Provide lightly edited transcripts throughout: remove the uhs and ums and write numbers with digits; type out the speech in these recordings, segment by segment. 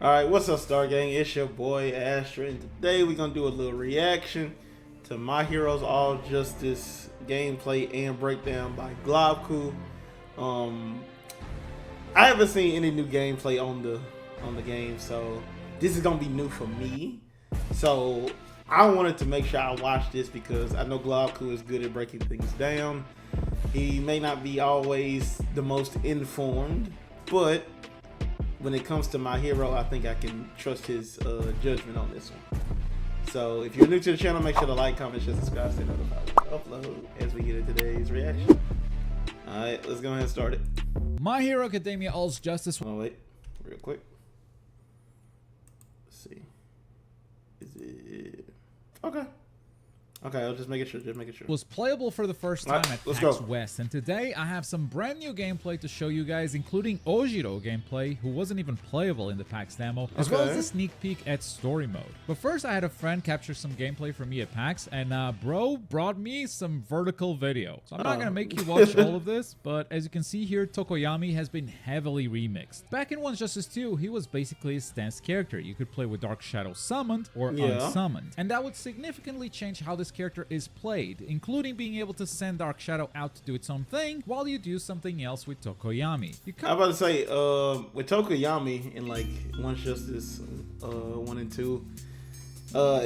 Alright, what's up, Star Gang? It's your boy Astra, and today we're gonna do a little reaction to My Heroes All Justice gameplay and breakdown by Globku. I haven't seen any new gameplay on the game, so this is gonna be new for me. So I wanted to make sure I watch this because I know Globku is good at breaking things down. He may not be always the most informed, but when it comes to my hero, I think I can trust his judgment on this one. So if you're new to the channel, make sure to like, comment, share, subscribe, stay notified when I upload as we get into today's reaction. Alright, let's go ahead and start it. My Hero Academia All Justice. Oh wait, real quick. Let's see. Is it okay? Okay, I'll just make it sure. Was playable for the first time at PAX go. West, and today I have some brand new gameplay to show you guys, including Ojiro gameplay, who wasn't even playable in the PAX demo, as well as a sneak peek at story mode. But first, I had a friend capture some gameplay for me at PAX, and bro brought me some vertical video. So I'm not gonna make you watch all of this, but as you can see here, Tokoyami has been heavily remixed. Back in YungAstraYT 2, he was basically a stance character. You could play with Dark Shadow summoned or unsummoned, and that would significantly change how this character is played, including being able to send Dark Shadow out to do its own thing while you do something else with Tokoyami. I'm about to say, with Tokoyami in like YungAstraYT 1 and 2,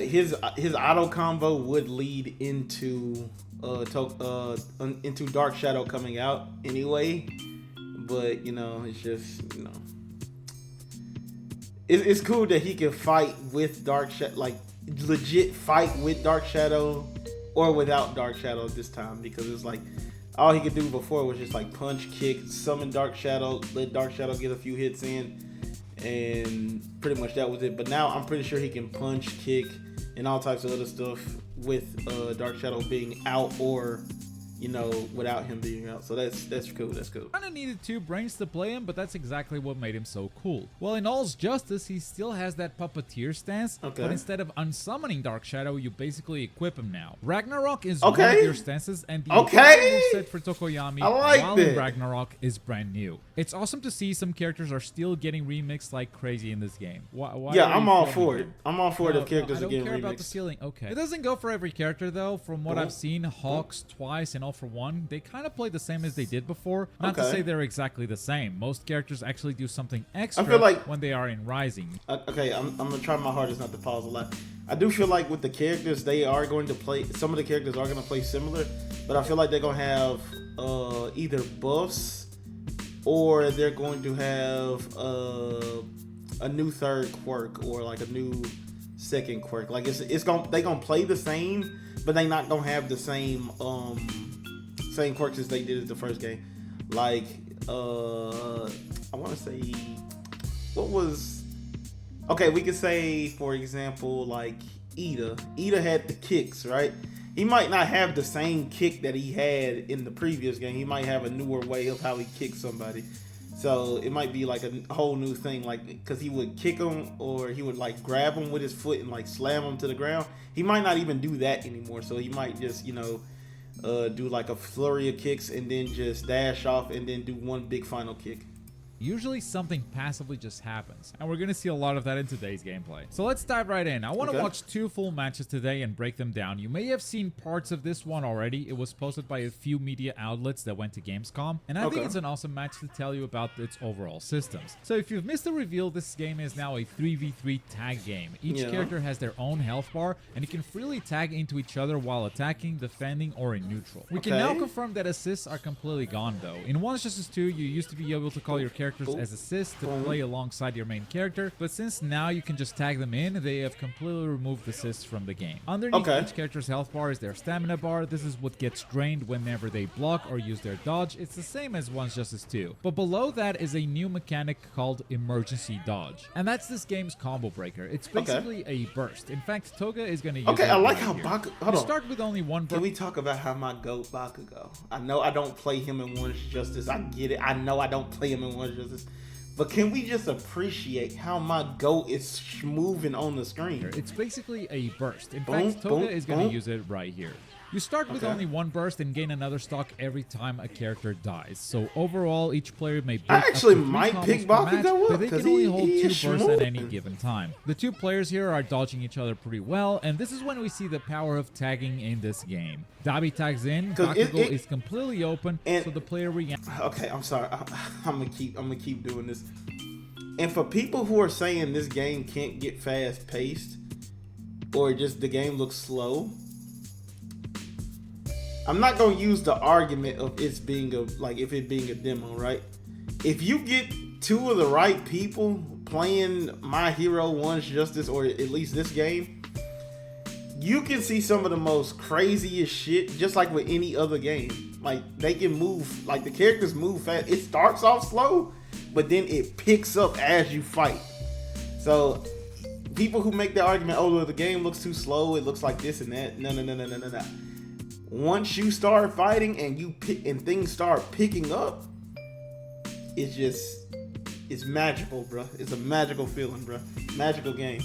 his auto combo would lead into Dark Shadow coming out anyway. But you know, it's just, you know, it's cool that he can fight with Dark Shadow, like legit fight with Dark Shadow or without Dark Shadow this time, because it's like all he could do before was just like punch, kick, summon Dark Shadow, let Dark Shadow get a few hits in, and pretty much that was it. But now I'm pretty sure he can punch, kick, and all types of other stuff with Dark Shadow being out, or you know, without him being out. So that's cool. That's cool. Kinda needed 2 brains to play him, but that's exactly what made him so cool. Well, in All's Justice, he still has that puppeteer stance, but instead of unsummoning Dark Shadow, you basically equip him now. Ragnarok is one of your stances, and the set for Tokoyami while in Ragnarok is brand new. It's awesome to see some characters are still getting remixed like crazy in this game. Why I'm all for it. I'm all for it if characters are getting remixed. I don't care about the feeling. Okay. It doesn't go for every character though. From what I've seen, Hawks twice and All for One, they kind of play the same as they did before. Not to say they're exactly the same. Most characters actually do something extra when they are in Rising. Okay, I'm gonna try my hardest not to pause a lot. I do feel like with the characters, they are going to play, some of the characters are going to play similar, but I feel like they're going to have either buffs or they're going to have a new third quirk or like a new second quirk. Like they're gonna play the same, but they not gonna have the same quirks as they did at the first game. Like I want to say, what was, okay, we could say for example like Ida had the kicks, right? He might not have the same kick that he had in the previous game. He might have a newer way of how he kicks somebody. So it might be like a whole new thing, like, because he would kick him or he would like grab him with his foot and like slam him to the ground. He might not even do that anymore. So he might just, you know, do like a flurry of kicks and then just dash off and then do one big final kick. Usually something passively just happens, and we're going to see a lot of that in today's gameplay. So let's dive right in. I want to watch 2 full matches today and break them down. You may have seen parts of this one already. It was posted by a few media outlets that went to Gamescom, and I think it's an awesome match to tell you about its overall systems. So if you've missed the reveal, this game is now a 3v3 tag game. Each character has their own health bar, and you can freely tag into each other while attacking, defending, or in neutral. We can now confirm that assists are completely gone though. In YungAstraYT 2, you used to be able to call your characters as assists to play alongside your main character, but since now you can just tag them in, they have completely removed assists from the game. Underneath each character's health bar is their stamina bar. This is what gets drained whenever they block or use their dodge. It's the same as YungAstraYT 2, but below that is a new mechanic called emergency dodge, and that's this game's combo breaker. It's basically a burst. In fact, Toga is going to use it. I like how Bakugo, start with only one burst. Can we talk about how my GOAT Bakugo? I know I don't play him in YungAstraYT. I get it. I know I don't play him in YungAstraYT. But can we just appreciate how my GOAT is moving on the screen? It's basically a burst. In fact, Toga is going to use it right here. You start with only one burst and gain another stock every time a character dies. So overall, each player may break I actually up to 3 might combos pick per match, Bakugo but up they because can only hold he 2 is bursts at any smooth. given time. The 2 players here are dodging each other pretty well, and this is when we see the power of tagging in this game. Dabi tags in, Bakugo is completely open, so the player reacts. Okay, I'm sorry. I'm gonna keep doing this. And for people who are saying this game can't get fast paced, or just the game looks slow, I'm not gonna use the argument of it being a demo, right? If you get 2 of the right people playing My Hero 1's Justice, or at least this game, you can see some of the most craziest shit, just like with any other game. Like, they can move, like the characters move fast. It starts off slow, but then it picks up as you fight. So people who make the argument, oh, the game looks too slow, it looks like this and that. No. Once you start fighting and things start picking up, it's magical, bro. It's a magical feeling, bro. Magical game.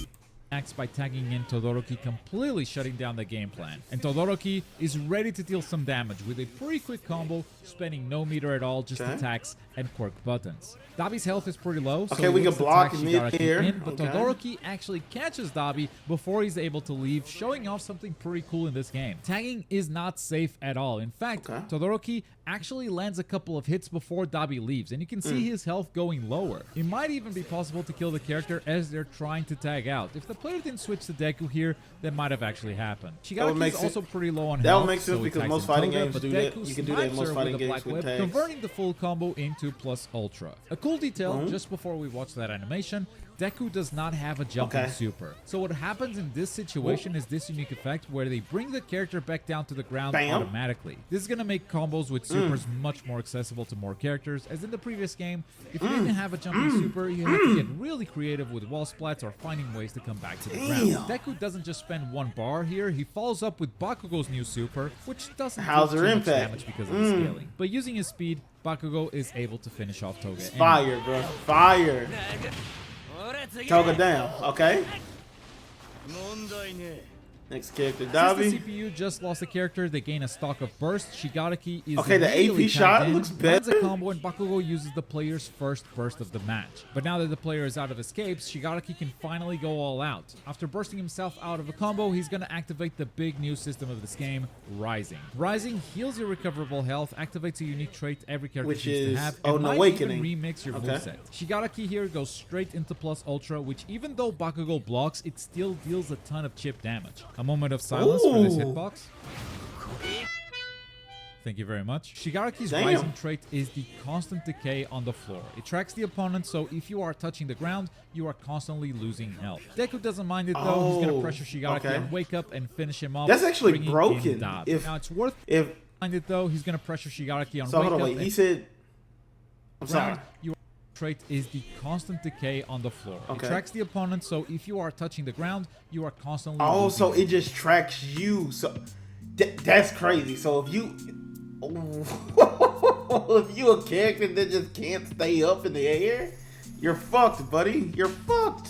Acts by tagging in Todoroki, completely shutting down the game plan. And Todoroki is ready to deal some damage with a pretty quick combo, spending no meter at all, just attacks and quirk buttons. Dabi's health is pretty low, so we can block mid-air. But Todoroki actually catches Dabi before he's able to leave, showing off something pretty cool in this game. Tagging is not safe at all. In fact, Todoroki actually lands a couple of hits before Dabi leaves, and you can see his health going lower. It might even be possible to kill the character as they're trying to tag out. If the player didn't switch to Deku here, that might have actually happened. Shigaraki is also pretty low on health. That would make sense so because most fighting games do that. You can do that in most fighting games with tags. Converting the full combo into plus ultra. A cool detail, just before we watch that animation, Deku does not have a jumping super. So what happens in this situation is this unique effect where they bring the character back down to the ground automatically. This is going to make combos with supers much more accessible to more characters, as in the previous game, if you didn't have a jumping super, you had to get really creative with wall splats or finding ways to come back to the ground. Deku doesn't just spend 1 bar here, he follows up with Bakugo's new super, which doesn't do too much damage because of the scaling. But using his speed, Bakugo is able to finish off Toga. Fire, bro. Fire. Toga down, okay? Next character, Dabi. Since the CPU just lost a character, they gain a stock of burst. Shigaraki is the AP shot looks better. A combo, and Bakugo uses the player's first burst of the match. But now that the player is out of escapes, Shigaraki can finally go all out. After bursting himself out of a combo, he's gonna activate the big new system of this game, Rising. Rising heals your recoverable health, activates a unique trait every character seems to have, and might even remix your moveset. Shigaraki here goes straight into plus ultra, which even though Bakugo blocks, it still deals a ton of chip damage. A moment of silence for this hitbox. Thank you very much. Shigaraki's rising trait is the constant decay on the floor. It tracks the opponent, so if you are touching the ground, you are constantly losing health. Deku doesn't mind it though. He's gonna pressure Shigaraki and wake up and finish him off. That's actually broken. Now it's worth mind it though. He's gonna pressure Shigaraki on wake up. He said, I'm sorry. Your trait is the constant decay on the floor. It tracks the opponent, so if you are touching the ground, you are constantly losing so health. it just tracks you. So that's crazy. So if you if you a character that just can't stay up in the air, you're fucked, buddy. You're fucked.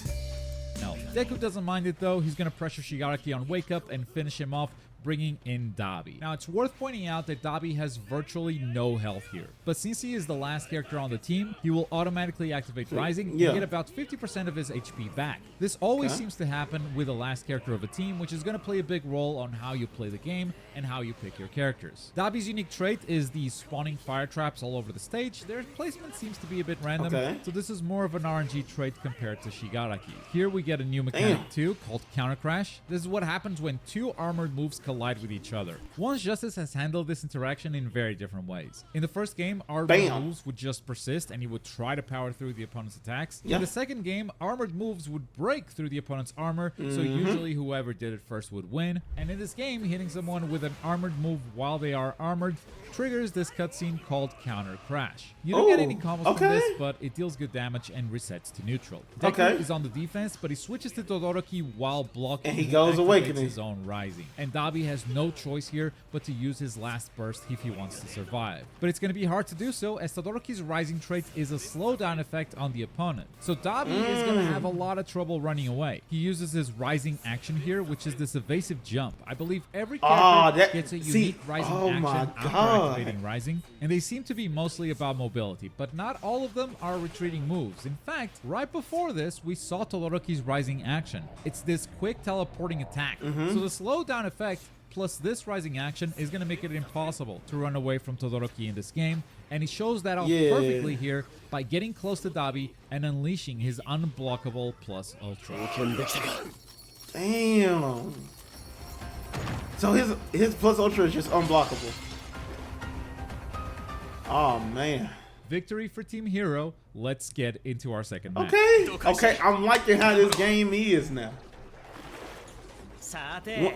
No. Deku doesn't mind it though. He's gonna pressure Shigaraki on wake up and finish him off, bringing in Dabi. Now, it's worth pointing out that Dabi has virtually no health here. But since he is the last character on the team, he will automatically activate Rising and get about 50% of his HP back. This always seems to happen with the last character of a team, which is going to play a big role on how you play the game and how you pick your characters. Dabi's unique trait is the spawning fire traps all over the stage. Their placement seems to be a bit random, so this is more of an RNG trait compared to Shigaraki. Here we get a new mechanic too, called Counter Crash. This is what happens when 2 armored moves collide with each other. YungAstraYT Justice has handled this interaction in very different ways. In the first game, armored moves would just persist and he would try to power through the opponent's attacks. In the second game, armored moves would break through the opponent's armor, so usually whoever did it first would win. And in this game, hitting someone with an armored move while they are armored triggers this cutscene called Counter Crash. You don't get any combos from this, but it deals good damage and resets to neutral. Deku is on the defense, but he switches to Todoroki while blocking and he goes Awakening his own Rising. And Dabi Todoroki has no choice here but to use his last burst if he wants to survive. But it's going to be hard to do so, as Todoroki's rising trait is a slowdown effect on the opponent. So Dabi is going to have a lot of trouble running away. He uses his rising action here, which is this evasive jump. I believe every character gets a unique rising action after activating rising, and they seem to be mostly about mobility, but not all of them are retreating moves. In fact, right before this, we saw Todoroki's rising action. It's this quick teleporting attack. So the slowdown effect plus this rising action is going to make it impossible to run away from Todoroki in this game, and he shows that off perfectly here by getting close to Dabi and unleashing his unblockable plus ultra. Damn. So his plus ultra is just unblockable. Oh man. Victory for Team Hero. Let's get into our second match. Okay, I'm liking how this game is now. Okay,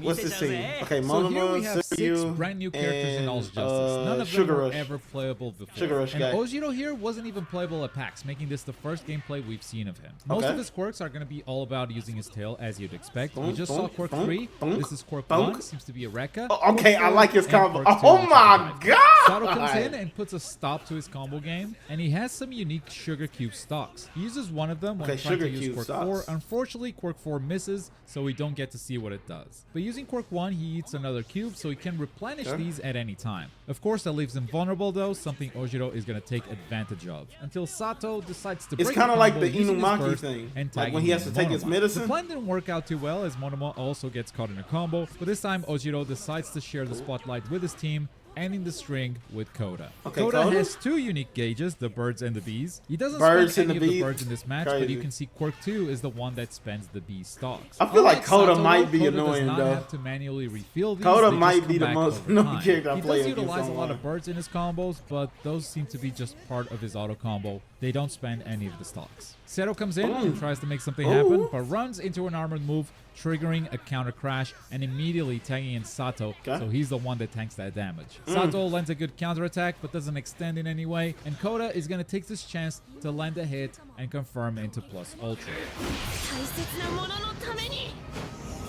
what's this team? Okay, So here we Monoma, have 6 Suryu, brand new characters in All's and Justice. None of Sugar them were Rush. ever playable before. Sugar Rush and guy. Ojiro here wasn't even playable at PAX, making this the first gameplay we've seen of him. Most of his quirks are going to be all about using his tail, as you'd expect. We just saw quirk 3. This is quirk 1. Seems to be a Rekka. Okay, I like his combo. Oh my god! Sato comes in and puts a stop to his combo game, and he has some unique Sugar Cube stocks. He uses one of them when trying to use quirk 4. Unfortunately, quirk 4 misses, so we don't get to see what it does. But using quirk 1, he eats another cube, so he can replenish these at any time. Of course, that leaves him vulnerable though, something Ojiro is going to take advantage of. Until Sato decides to break It's kind of like the using his Inumaki burst thing, and like when he has to take his medicine. The plan didn't work out too well, as Monoma also gets caught in a combo, but this time Ojiro decides to share the spotlight with his team, ending the string with Koda. Koda has 2 unique gauges, the birds and the bees. He doesn't spend any of the birds in this match, but you can see quirk 2 is the one that spends the bee stocks. I feel like Koda might be Koda annoying does not though. have to manually refill these. Koda might be the most annoying character I play. He does utilize a lot of birds in his combos, but those seem to be just part of his auto combo. They don't spend any of the stocks. Zero comes in and tries to make something happen, but runs into an armored move, triggering a counter crash and immediately tagging in Sato, so he's the one that tanks that damage. Sato lands a good counter attack but doesn't extend in any way, and Koda is going to take this chance to land a hit and confirm into plus ultra.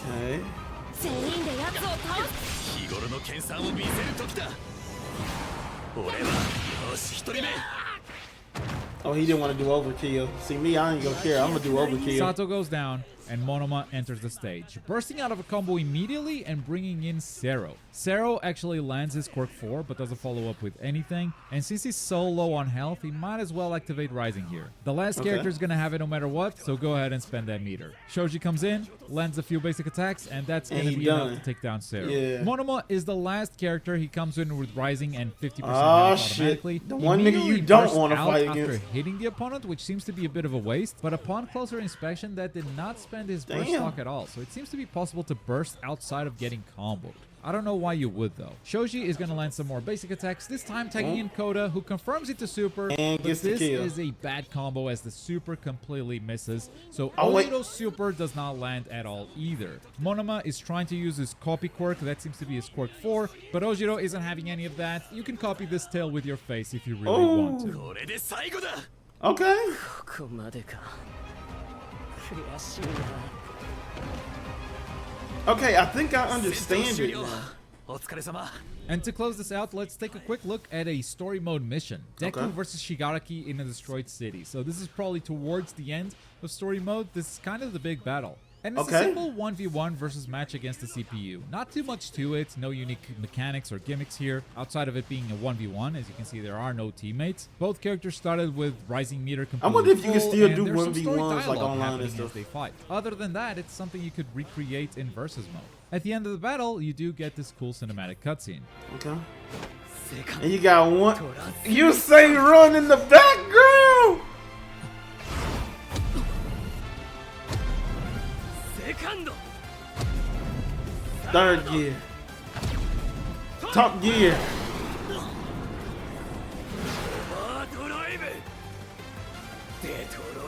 Okay. Oh, he didn't want to do overkill. See me, I ain't gonna care. I'm gonna do overkill. Sato goes down, and Monoma enters the stage, bursting out of a combo immediately and bringing in Zero. Zero actually lands his quirk 4, but doesn't follow up with anything, and since he's so low on health, he might as well activate Rising here. The last character is gonna have it no matter what, so go ahead and spend that meter. Shoji comes in, lands a few basic attacks, and that's gonna be enough to take down Zero. Monoma is the last character. He comes in with Rising and 50% health automatically. The one nigga you don't want to fight after against. hitting the opponent, which seems to be a bit of a waste, but upon closer inspection, that did not spend his burst stock at all, so it seems to be possible to burst outside of getting comboed. I don't know why you would though. Shoji is going to land some more basic attacks, this time tagging in Koda, who confirms it to super, and but this is a bad combo as the super completely misses, so Ojito's super does not land at all either. Monoma is trying to use his copy quirk, that seems to be his quirk 4, but Ojiro isn't having any of that. You can copy this tail with your face if you really want to. Okay. Okay, I think I understand it now. And to close this out, let's take a quick look at a story mode mission. Deku versus Shigaraki in a destroyed city. So this is probably towards the end of story mode. This is kind of the big battle. And it's a simple 1v1 versus match against the CPU. Not too much to it, no unique mechanics or gimmicks here, outside of it being a 1v1. As you can see, there are no teammates. Both characters started with rising meter completely. I wonder if you can still do there's some story 1v1s like online and stuff. as they fight. Other than that, it's something you could recreate in versus mode. At the end of the battle, you do get this cool cinematic cutscene. Okay. And you got one. You say run in the background. Third gear. Top gear.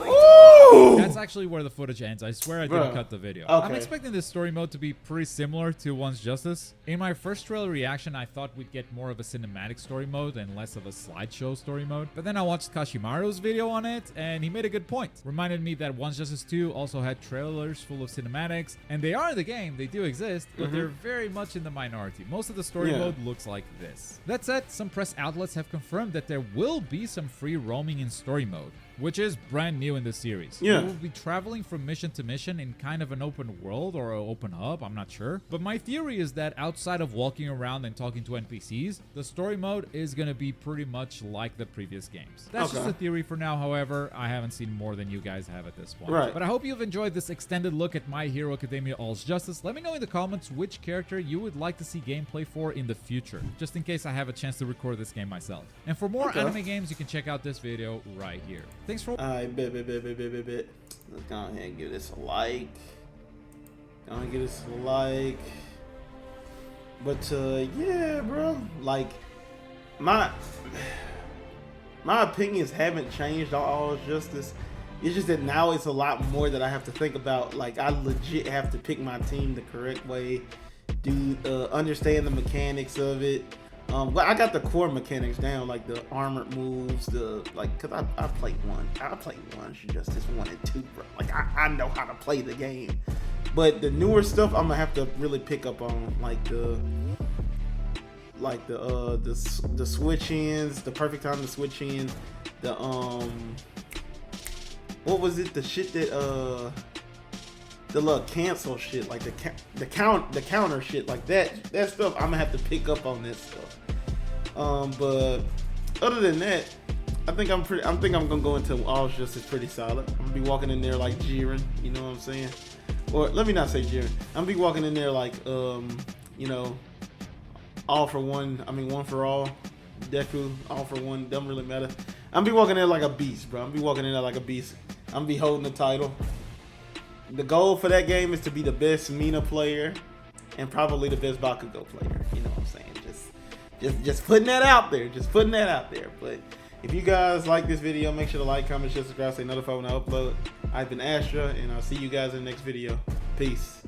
Ooh! That's actually where the footage ends. I swear I didn't cut the video. Okay. I'm expecting this story mode to be pretty similar to One's Justice. In my first trailer reaction, I thought we'd get more of a cinematic story mode and less of a slideshow story mode. But then I watched Kashimaru's video on it, and he made a good point. Reminded me that One's Justice 2 also had trailers full of cinematics, and they are in the game, they do exist, but they're very much in the minority. Most of the story mode looks like this. That said, some press outlets have confirmed that there will be some free roaming in story mode, which is brand new in the series. We will be traveling from mission to mission in kind of an open world or an open hub, I'm not sure. But my theory is that outside of walking around and talking to NPCs, the story mode is going to be pretty much like the previous games. That's just a theory for now, however. I haven't seen more than you guys have at this point. But I hope you've enjoyed this extended look at My Hero Academia All's Justice. Let me know in the comments which character you would like to see gameplay for in the future, just in case I have a chance to record this game myself. And for more anime games, you can check out this video right here. Thanks for... Alright, bet. Let's go ahead and give this a like. Go ahead and give this a like. But, yeah, bro. Like, my opinions haven't changed on All Justice. It's just that now it's a lot more that I have to think about. Like, I legit have to pick my team the correct way. Understand the mechanics of it. But I got the core mechanics down, like the armored moves, cause I played one. I played One's Justice 1 and 2, bro. Like I know how to play the game. But the newer stuff I'm gonna have to really pick up on, like the switch ins, the perfect time to switch in, the what was it? The shit that the little cancel shit, like the counter shit, like that stuff. I'm gonna have to pick up on that stuff. But other than that, I think I'm gonna go into All Justice pretty solid. I'm gonna be walking in there like Jiren, you know what I'm saying? Or let me not say Jiren. I'm gonna be walking in there like you know, all for one. I mean, one for all. Deku, all for one. Doesn't really matter. I'm gonna be walking in there like a beast, bro. I'm gonna be walking in there like a beast. I'm gonna be holding the title. The goal for that game is to be the best Mina player and probably the best Bakugo player. You know what I'm saying? Just putting that out there. Just putting that out there. But if you guys like this video, make sure to like, comment, share, subscribe, stay notified when I upload. I've been Astra, and I'll see you guys in the next video. Peace.